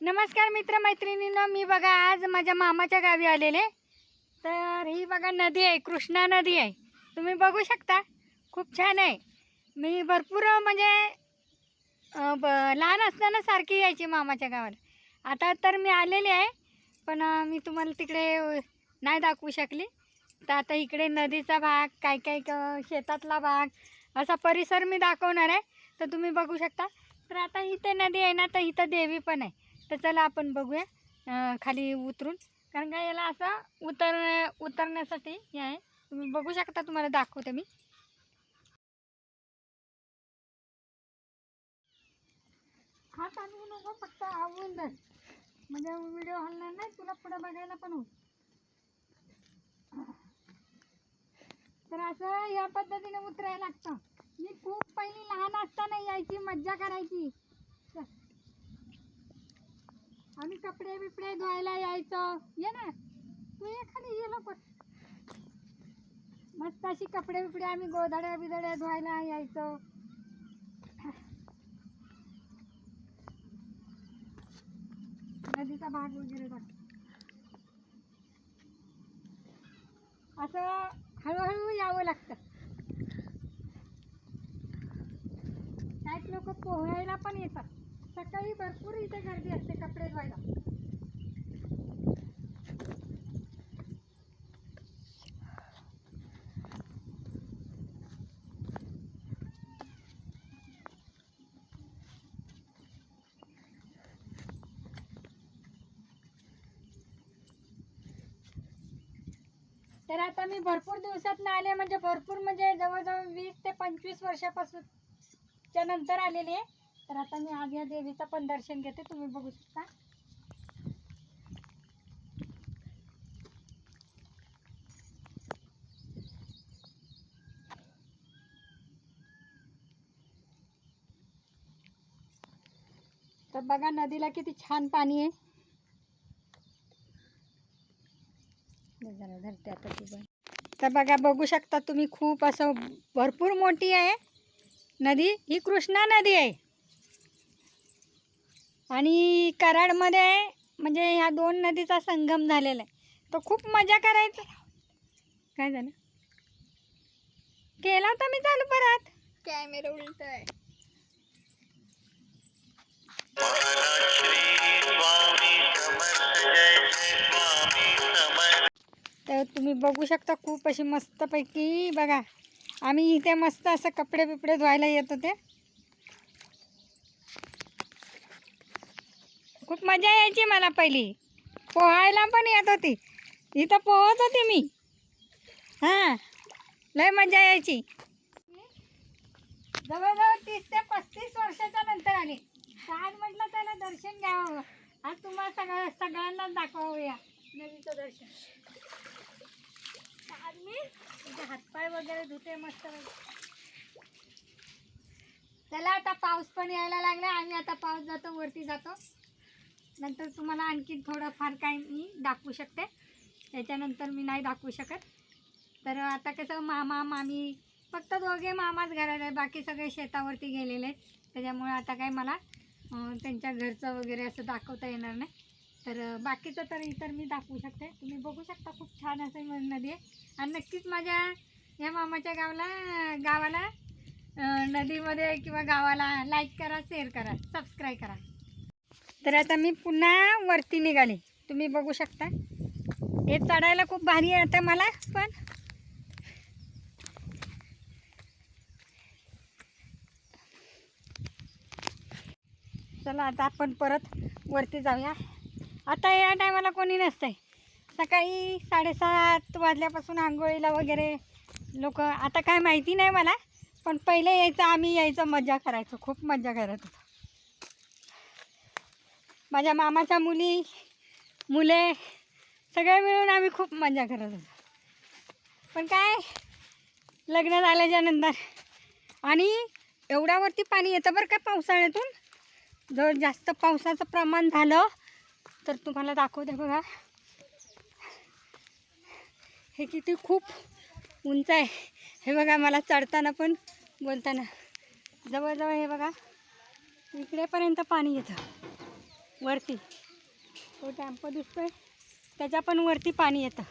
नमस्कार मित्र मैत्रिणींनो, मी बघा आज माझ्या मामाच्या गावी आलेले. तर ही बघा नदी आहे, कृष्णा नदी आहे. तुम्ही बघू शकता, खूप छान आहे. मी भरपूर म्हणजे लहान असताना सारखी यायची मामाच्या गावाला. आता तर मी आलेली आहे, पण मी तुम्हाला तिकडे नाही दाखवू शकली. तर आता इकडे नदीचा भाग, काय काय शेतातला भाग, असा परिसर मी दाखवणार आहे. तर तुम्ही बघू शकता. तर आता इथे नदी आहे ना, तर इथं देवी पण आहे. तर चला आपण बघूया खाली उतरून, कारण का याला असं उतरण्यासाठी हे आहे. तुम्ही बघू शकता, तुम्हाला दाखवते मी. हा चालू नको, फक्त आवून धर, म्हणजे व्हिडिओ हलणार नाही, तुला पुढे बघायला पण होईल. तर असं या पद्धतीने उतरायला लागतं. मी खूप पहिली लहान असताना यायची, मज्जा करायची. आम्ही कपडे बिपडे धुवायला यायचो. ये ना तू, ये खाली, ये लवकर. मस्त अशी कपडे बिपडे आम्ही गोधड्या बिधड्या धुवायला यायचो. नदीचा भाग वगैरे बघ. असं हळूहळू यावं लागतं. काही लोक पोहायला पण येतात. सकाळी भरपूर इथे गर्दी असते कपडे धुवायला. तर आता मी भरपूर दिवसात आले, म्हणजे भरपूर म्हणजे जवळजवळ 20 ते 25 वर्षापासूनच्या नंतर आलेली आहे. तर आता मी आज या देवीचं पण दर्शन घेते. तुम्ही बघू शकता. तर बघा नदीला किती छान पाणी आहे. तर बघा, बघू शकता तुम्ही, खूप असं भरपूर मोठी आहे नदी. ही कृष्णा नदी आहे आणि कराडमध्ये म्हणजे ह्या दोन नदीचा संगम झालेला आहे. तो खूप मजा करायचं. काय झालं? केला होता मी चालू परत, कॅमेरा उलट आहे. तर तुम्ही बघू शकता, खूप अशी मस्तपैकी बघा. आम्ही इथे मस्त असं कपडे बिपडे धुवायला येत होते. खूप मजा यायची मला. पहिली पोहायला पण येत होती, इथं पोहत होती मी. हां, लय मजा यायची. जवळजवळ 30 ते 35 वर्षाच्या नंतर आले. आज म्हटलं त्याला दर्शन घ्यावं. आज तुम्हाला सगळ्यांनाच दाखवावूया नदीचं दर्शन. आज मी हातपाय वगैरे धुते मस्त. चला, आता पाऊस पण यायला लागला. आम्ही आता पाऊस जातो, वरती जातो. नंतर तुम्हाला आणखी थोडंफार काही मी दाखवू शकते. त्याच्यानंतर मी नाही दाखवू शकत. तर आता कसं, मामा मामी फक्त दोघे मामाच घरात आहे, बाकी सगळे शेतावरती गेलेले आहेत. त्याच्यामुळे आता काय मला त्यांच्या घरचं वगैरे असं दाखवता येणार नाही. तर बाकीचं तर इतर मी दाखवू शकते. तुम्ही बघू शकता, खूप छान असं नदी आहे. आणि नक्कीच माझ्या या मामाच्या गावाला नदीमध्ये किंवा गावाला लाईक करा, शेअर करा, सबस्क्राईब करा. तर आता मी पुन्हा वरती निघाले. तुम्ही बघू शकता, हे चढायला खूप भारी आहे आता मला पण. चला, आता आपण परत वरती जाऊया. आता या टायमाला कोणी नसतंय. सकाळी 7:30 वाजल्यापासून आंघोळीला वगैरे लोक. आता काय माहिती नाही मला, पण पहिले यायचं, आम्ही यायचं, मजा करायचो, खूप मजा करत होतो. माझ्या मामाच्या मुले सगळे मिळून आम्ही खूप मजा करत होतो. पण काय, लग्न झाल्याच्या नंतर आणि एवढ्यावरती पाणी येतं बरं का पावसाळ्यातून. जर जास्त पावसाचं प्रमाण झालं तर तुम्हाला दाखवते. बघा, हे किती खूप उंच आहे. हे बघा, मला चढताना पण बोलताना जवळजवळ हे बघा, इकडेपर्यंत पाणी येतं. वरती तो टॅम्पो दिसतोय त्याच्या पण वरती पाणी येतं.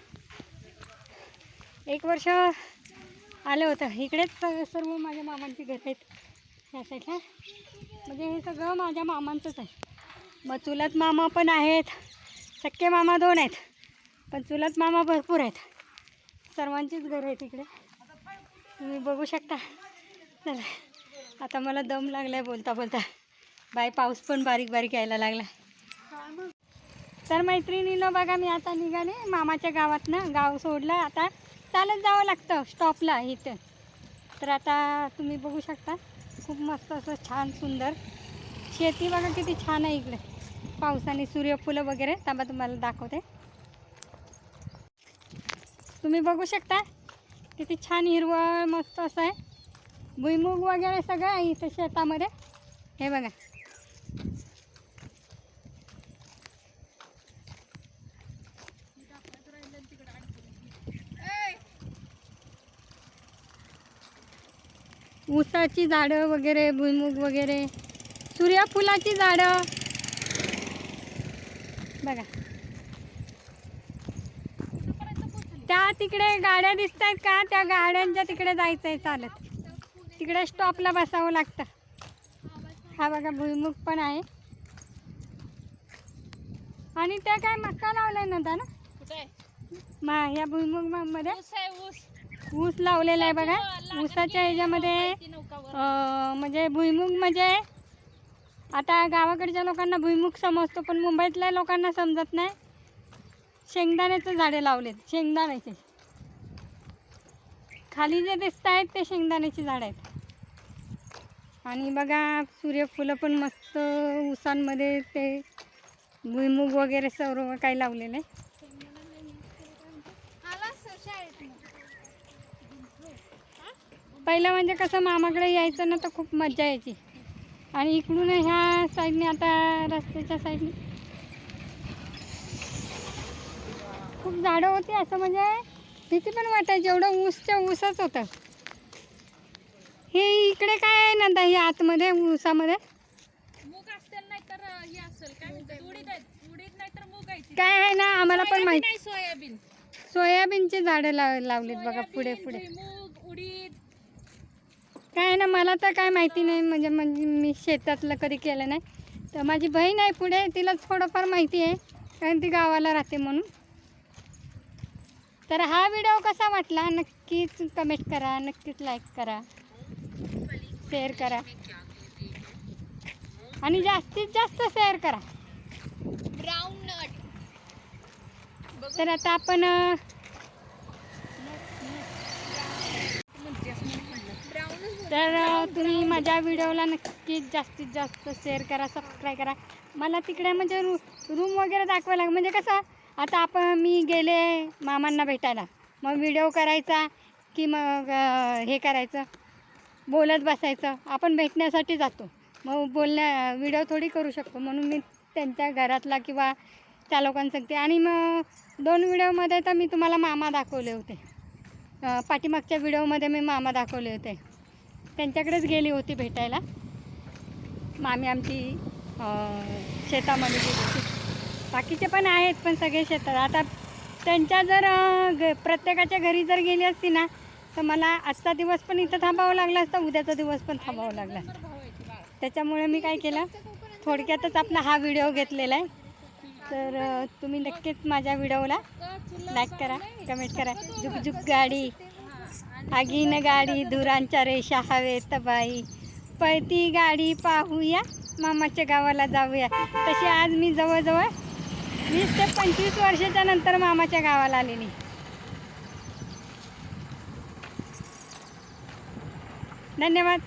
एक वर्ष आलं होतं. इकडेच सर्व माझ्या मामांची घरं आहेत ह्या साईडला. म्हणजे हे सगळं माझ्या मामांचंच आहे. मग चुलत मामा पण आहेत, सख्खे मामा 2 आहेत, पण चुलत मामा भरपूर आहेत. सर्वांचीच घरं आहेत इकडे, तुम्ही बघू शकता. चला आता मला दम लागला आहे बोलता बोलता. बाय पाऊस पण बारीक बारीक यायला लागला. तर मैत्रिणीनं बघा मी आता निघाले मामाच्या गावातनं. गाव सोडलं, आता चालत जावं लागतं स्टॉपला इथं. तर आता तुम्ही बघू शकता खूप मस्त असं छान सुंदर शेती बघा किती छान आहे इकडे. पावसाने सूर्यफुलं वगैरे थांबा तुम्हाला दाखवते. तुम्ही बघू शकता किती छान हिरवळ मस्त असं आहे. भुईमुग वगैरे सगळं आहे इथं शेतामध्ये. हे बघा ऊसाची झाडं वगैरे, भुईमुग वगैरे, सूर्यफुलाची झाडं बघा. त्या तिकडे गाड्या दिसत आहेत का, त्या गाड्यांच्या तिकडे जायचं आहे चालत. तिकडे स्टॉपला बसावं लागतं. हा बघा भुईमुग पण आहे. आणि त्या काय मका लावलाय नव्हता ना ह्या भुईमुग मध्ये ऊस लावलेला आहे बघा. ऊसाच्या ह्याच्यामध्ये म्हणजे भुईमुग म्हणजे आता गावाकडच्या लोकांना भुईमुग समजतो, पण मुंबईतल्या लोकांना समजत नाही. शेंगदाण्याचे झाडे लावलेत, शेंगदाण्याचे. खाली जे दिसत आहेत ते शेंगदाण्याची झाडं आहेत. आणि बघा सूर्यफुलं पण मस्त ऊसांमध्ये ते भुईमुग वगैरे सर्व काही लावलेलं आहे. पहिलं म्हणजे कसं मामाकडे यायचं ना तर खूप मजा यायची. आणि इकडून ह्या साईडने आता रस्त्याच्या साईडने खूप झाडं होती. असं म्हणजे भीती पण वाटायची, एवढं ऊसच्या ऊसच होतं. हे इकडे काय आहे नंदा हे आतमध्ये ऊसामध्ये काय आहे ना आम्हाला पण माहिती. सोयाबीनचे झाडं लावलेत बघा पुढे पुढे. काय आहे ना मला तर काय माहिती नाही. म्हणजे मी शेतातलं कधी केलं नाही. तर माझी बहीण आहे पुढे, तिला थोडंफार माहिती आहे कारण ती गावाला राहते म्हणून. तर हा व्हिडिओ कसा वाटला नक्कीच कमेंट करा, नक्कीच लाईक करा, शेअर करा आणि जास्तीत जास्त शेअर करा. Brown nut. तर आता आपण तर तुम्ही माझ्या व्हिडिओला नक्कीच जास्तीत जास्त शेअर करा, सबस्क्राईब करा. मला तिकडे म्हणजे रूम वगैरे दाखवायला लागेल. म्हणजे कसं आता मी गेले मामांना भेटायला, मग व्हिडिओ करायचा की मग हे करायचं बोलत बसायचं. आपण भेटण्यासाठी जातो, मग व्हिडिओ थोडी करू शकतो. म्हणून मी त्यांच्या घरातला किंवा त्या लोकांसाठी. आणि मग 2 व्हिडिओमध्ये तर मी तुम्हाला मामा दाखवले होते. पाठीमागच्या व्हिडिओमध्ये मी मामा दाखवले होते. त्यांच्याकडेच गेली होती भेटायला. मामी आमची शेतामध्ये गेली होती. बाकीचे पण आहेत पण सगळे शेतात. आता त्यांच्या जर प्रत्येकाच्या घरी जर गेली असती ना तर मला आजचा दिवस पण इथं थांबावं लागला असता, उद्याचा दिवस पण थांबावं लागला. त्याच्यामुळे मी काय केलं, थोडक्यातच आपला हा व्हिडिओ घेतलेला आहे. तर तुम्ही नक्कीच माझ्या व्हिडिओला लाईक करा, कमेंट करा. झुकझुक गाडी, आगीन गाडी, धुरांच्या रेषा हवेत बाई, पळती गाडी पाहूया, मामाच्या गावाला जाऊया. तशी आज मी जवळजवळ 20 ते 25 वर्षाच्या नंतर मामाच्या गावाला आलेली. धन्यवाद.